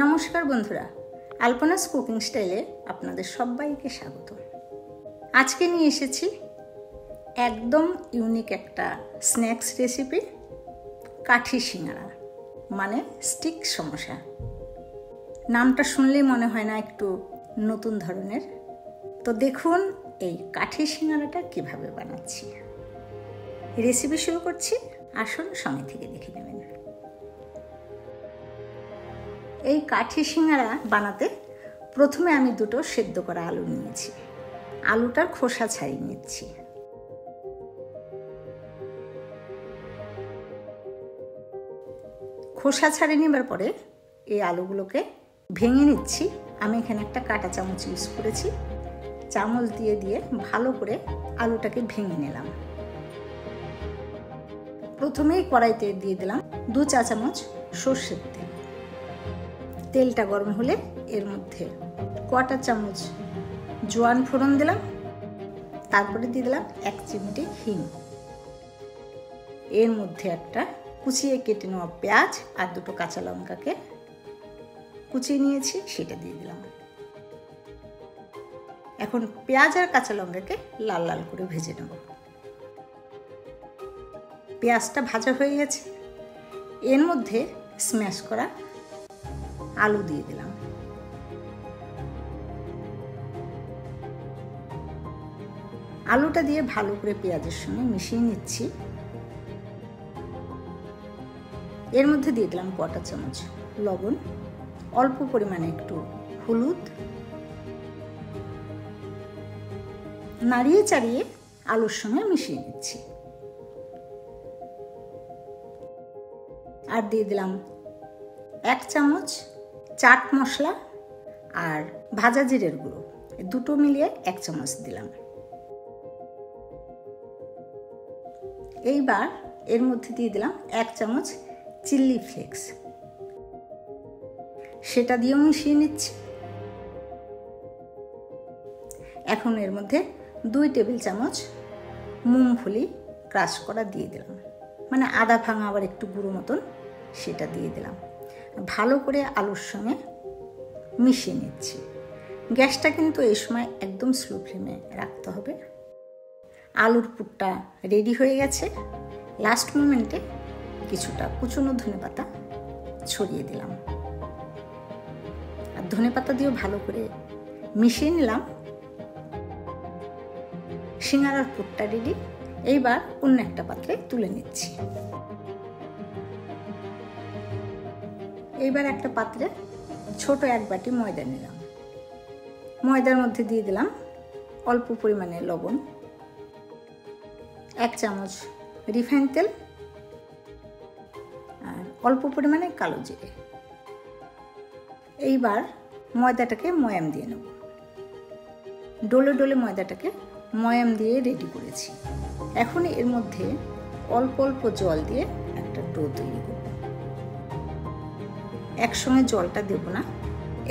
নমস্কার বন্ধুরা, আলপনাস কুকিং স্টাইলে আপনাদের সবাইকে স্বাগত। আজকে নিয়ে এসেছি একদম ইউনিক একটা স্ন্যাক্স রেসিপি, কাঠি সিঙ্গারা মানে স্টিক সমোসা। নামটা শুনলেই মনে হয় না একটু নতুন ধরনের? তো দেখুন এই কাঠি সিঙ্গারাটা কিভাবে বানাচ্ছি। রেসিপি শুরু করছি, আসুন সঙ্গে থেকে দেখে নেবেন। এই কাঠি সিঙ্গারা বানাতে প্রথমে আমি দুটো সেদ্ধ করা আলু নিয়েছি। আলুটার খোসা ছাড়িয়ে নিচ্ছি। খোসা ছাড়িয়ে নেবার পরে এই আলুগুলোকে ভেঙে নিচ্ছি। আমি এখানে একটা কাঁটা চামচ ইউজ করেছি। চামচ দিয়ে দিয়ে ভালো করে আলুটাকে ভেঙে নিলাম। প্রথমেই কড়াইতে দিয়ে দিলাম 2 চা চামচ সর্ষের তেল। তেলটা গরম হলে এর মধ্যে কটা চামচ জোয়ান ফোড়ন দিলাম। তারপরে দিয়ে দিলাম 1 চিমটি হিং। এর মধ্যে একটা কুচিয়ে কেটে নেওয়া পেঁয়াজ আর 2টো কাঁচা লঙ্কাকে কুচিয়ে নিয়েছি, সেটা দিয়ে দিলাম। এখন পেঁয়াজ আর কাঁচা লঙ্কাকে লাল লাল করে ভেজে নেব। পেঁয়াজটা ভাজা হয়ে গেছে। এর মধ্যে স্ম্যাশ করা আলু দিয়ে দিলাম। আলুটা দিয়ে ভালো করে পেঁয়াজের সঙ্গে মিশিয়ে নিচ্ছি। এর মধ্যে দিয়ে দিলাম কটা চামচ লবণ, অল্প পরিমাণে একটু হলুদ। নাড়িয়ে চাড়িয়ে আলুর সঙ্গে মিশিয়ে নিচ্ছি। আর দিয়ে দিলাম 1 চামচ চাট মশলা আর ভাজা জিরের গুঁড়ো, দুটো মিলিয়ে 1 চামচ দিলাম। এইবার এর মধ্যে দিয়ে দিলাম 1 চামচ চিলি ফ্লেক্স, সেটা দিয়েও মিশিয়ে নিচ্ছি। এখন এর মধ্যে 2 টেবিল চামচ মুংফলি ক্রাশ করা দিয়ে দিলাম, মানে আদা ভাঙা আবার একটু গুঁড়ো মতন, সেটা দিয়ে দিলাম। ভালো করে আলুর সঙ্গে মিশিয়ে নিচ্ছি। গ্যাসটা কিন্তু এই সময় একদম স্লো ফ্লেমে রাখতে হবে। আলুর পুরটা রেডি হয়ে গেছে। লাস্ট মোমেন্টে কিছুটা কুচনো ধনেপাতা ছড়িয়ে দিলাম, আর ধনেপাতা দিয়েও ভালো করে মিশিয়ে নিলাম। সিঙ্গারার পুরটা রেডি। এইবার অন্য একটা পাত্রে তুলে নিচ্ছি। এইবার একটা পাত্রে ছোট 1 বাটি ময়দা নিলাম। ময়দার মধ্যে দিয়ে দিলাম অল্প পরিমাণে লবণ, 1 চামচ রিফাইন তেল আর অল্প পরিমাণে কালো জিরে। এইবার ময়দাটাকে ময়াম দিয়ে নেব। ডোলে ডোলে ময়দাটাকে ময়াম দিয়ে রেডি করেছি। এখন এর মধ্যে অল্প অল্প জল দিয়ে একটা ডো তৈরি করব। একসঙ্গে জলটা দেব না।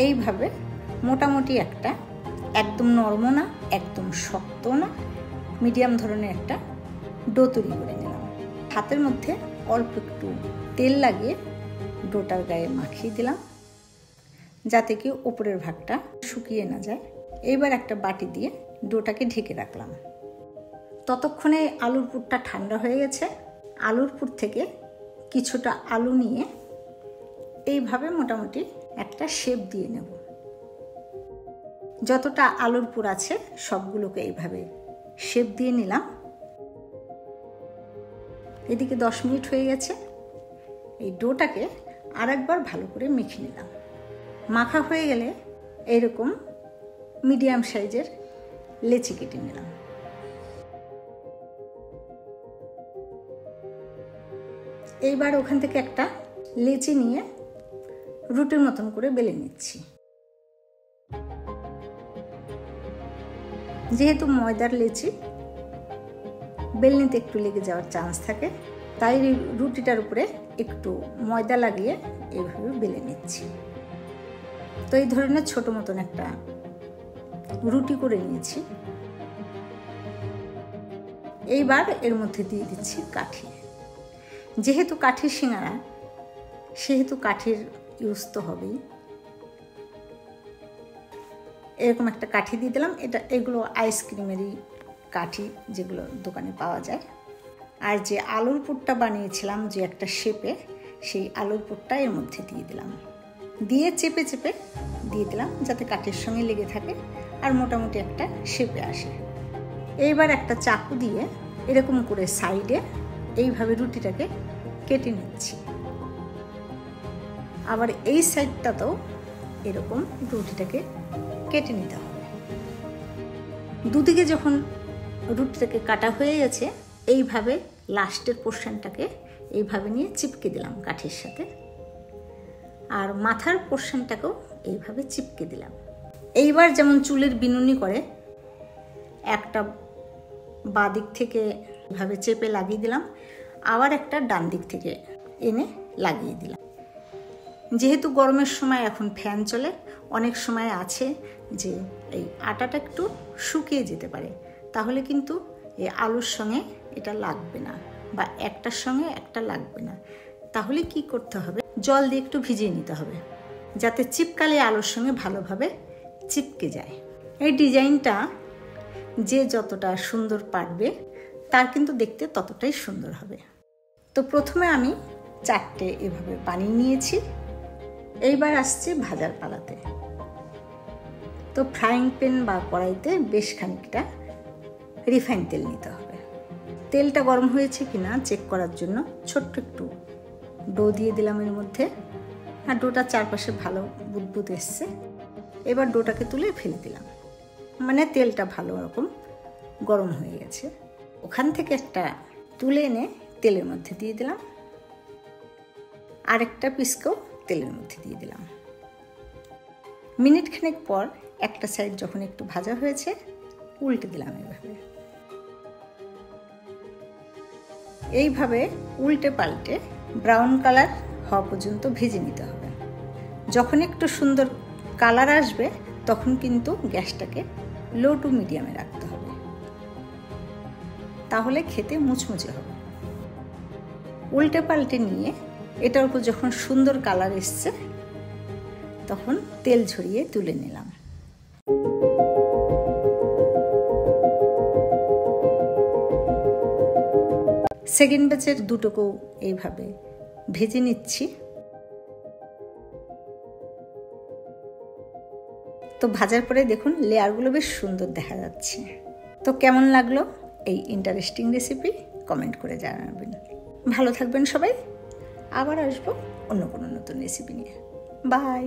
এইভাবে মোটামুটি একটা, একদম নরম না একদম শক্ত না, মিডিয়াম ধরনের একটা ডো তৈরি করে নিলাম। হাতের মধ্যে অল্প একটু তেল লাগিয়ে ডোটার গায়ে মাখিয়ে দিলাম, যাতে কি উপরের ভাগটা শুকিয়ে না যায়। এইবার একটা বাটি দিয়ে ডোটাকে ঢেকে রাখলাম। ততক্ষণে আলুর পুরটা ঠান্ডা হয়ে গেছে। আলুর পুর থেকে কিছুটা আলু নিয়ে এইভাবে মোটামুটি একটা শেপ দিয়ে নেব। যতটা আলুর পুর আছে সবগুলোকে এইভাবে শেপ দিয়ে নিলাম। এদিকে 10 মিনিট হয়ে গেছে। এই ডোটাকে আরেকবার ভালো করে মেখে নিলাম। মাখা হয়ে গেলে এইরকম মিডিয়াম সাইজের লেচি কেটে নিলাম। এইবার ওখান থেকে একটা লেচি নিয়ে রুটির মতন করে বেলে নিচ্ছি। যেহেতু ময়দার লেচি, বেলনিতে একটু লেগে যাওয়ার চান্স থাকে, তাই রুটিটার উপরে একটু ময়দা লাগিয়ে এইভাবে বেলে নিচ্ছি। তো এই ধরনের ছোট মতন একটা রুটি করে নিয়েছি। এইবার এর মধ্যে দিয়ে দিচ্ছি কাঠি। যেহেতু কাঠির সিঙ্গারা, সেহেতু কাঠির ইউজ তো হবেই। এরকম একটা কাঠি দিয়ে দিলাম। এগুলো আইসক্রিমেরই কাঠি, যেগুলো দোকানে পাওয়া যায়। আর যে আলুর পুরটা বানিয়েছিলাম যে একটা শেপে, সেই আলুর পুরটা এর মধ্যে দিয়ে দিলাম, দিয়ে চেপে চেপে দিয়ে দিলাম যাতে কাঠের সঙ্গে লেগে থাকে আর মোটামুটি একটা শেপে আসে। এইবার একটা চাকু দিয়ে এরকম করে সাইডে এইভাবে রুটিটাকে কেটে নিচ্ছি। আবার এই সাইডটাতেও এরকম রুটিটাকে কেটে নিতে হবে। দুদিকে যখন রুটিটাকে কাটা হয়ে গেছে, এইভাবে লাস্টের পোর্শনটাকে এইভাবে নিয়ে চিপকে দিলাম কাঠের সাথে, আর মাথার পোর্শনটাকেও এইভাবে চিপকে দিলাম। এইবার যেমন চুলের বিনুনি করে, একটা বাঁ দিক থেকে এভাবে চেপে লাগিয়ে দিলাম, আবার একটা ডান দিক থেকে এনে লাগিয়ে দিলাম। যেহেতু গরমের সময় এখন ফ্যান চলে, অনেক সময় আছে যে এই আটাটা একটু শুকিয়ে যেতে পারে, তাহলে কিন্তু এই আলুর সঙ্গে এটা লাগবে না, বা একটার সঙ্গে একটা লাগবে না। তাহলে কি করতে হবে, জল দিয়ে একটু ভিজিয়ে নিতে হবে, যাতে চিপকালে আলুর সঙ্গে ভালোভাবে চিপকে যায়। এই ডিজাইনটা যে যতটা সুন্দর পারবে তার কিন্তু দেখতে ততটাই সুন্দর হবে। তো প্রথমে আমি 4টে এভাবে বানিয়ে নিয়েছি। এইবার আসছে ভাজার পালাতে। তো ফ্রাইং প্যান বা কড়াইতে বেশ খানিকটা রিফাইন তেল নিতে হবে। তেলটা গরম হয়েছে কিনা চেক করার জন্য ছোট্ট একটু ডো দিয়ে দিলাম এর মধ্যে, আর ডোটা চারপাশে ভালো বুদবুদ এসছে। এবার ডোটাকে তুলে ফেলে দিলাম, মানে তেলটা ভালো রকম গরম হয়ে গেছে। ওখান থেকে একটা তুলে এনে তেলের মধ্যে দিয়ে দিলাম, আরেকটা পিসকেও তেলের মধ্যে দিয়ে দিলাম। মিনিট খানেক পর একটা সাইড যখন একটু ভাজা হয়েছে, উল্টে দিলাম। এইভাবে উল্টে পাল্টে ব্রাউন কালার হওয়া পর্যন্ত ভেজে নিতে হবে। যখন একটু সুন্দর কালার আসবে তখন কিন্তু গ্যাসটাকে লো টু মিডিয়ামে রাখতে হবে, তাহলে খেতে মুচমুচে হবে। উল্টে পাল্টে নিয়ে এটার উপর যখন সুন্দর কালার এসছে তখন তেল ঝরিয়ে তুলে নিলাম। সেকেন্ড ব্যাচের দুটোকেও এইভাবে ভেজে নিচ্ছি। তো ভাজার পরে দেখুন লেয়ারগুলো বেশ সুন্দর দেখা যাচ্ছে। তো কেমন লাগলো এই ইন্টারেস্টিং রেসিপি কমেন্ট করে জানাবেন। ভালো থাকবেন সবাই, আবার আসবো অন্য কোনো নতুন রেসিপি নিয়ে। বাই।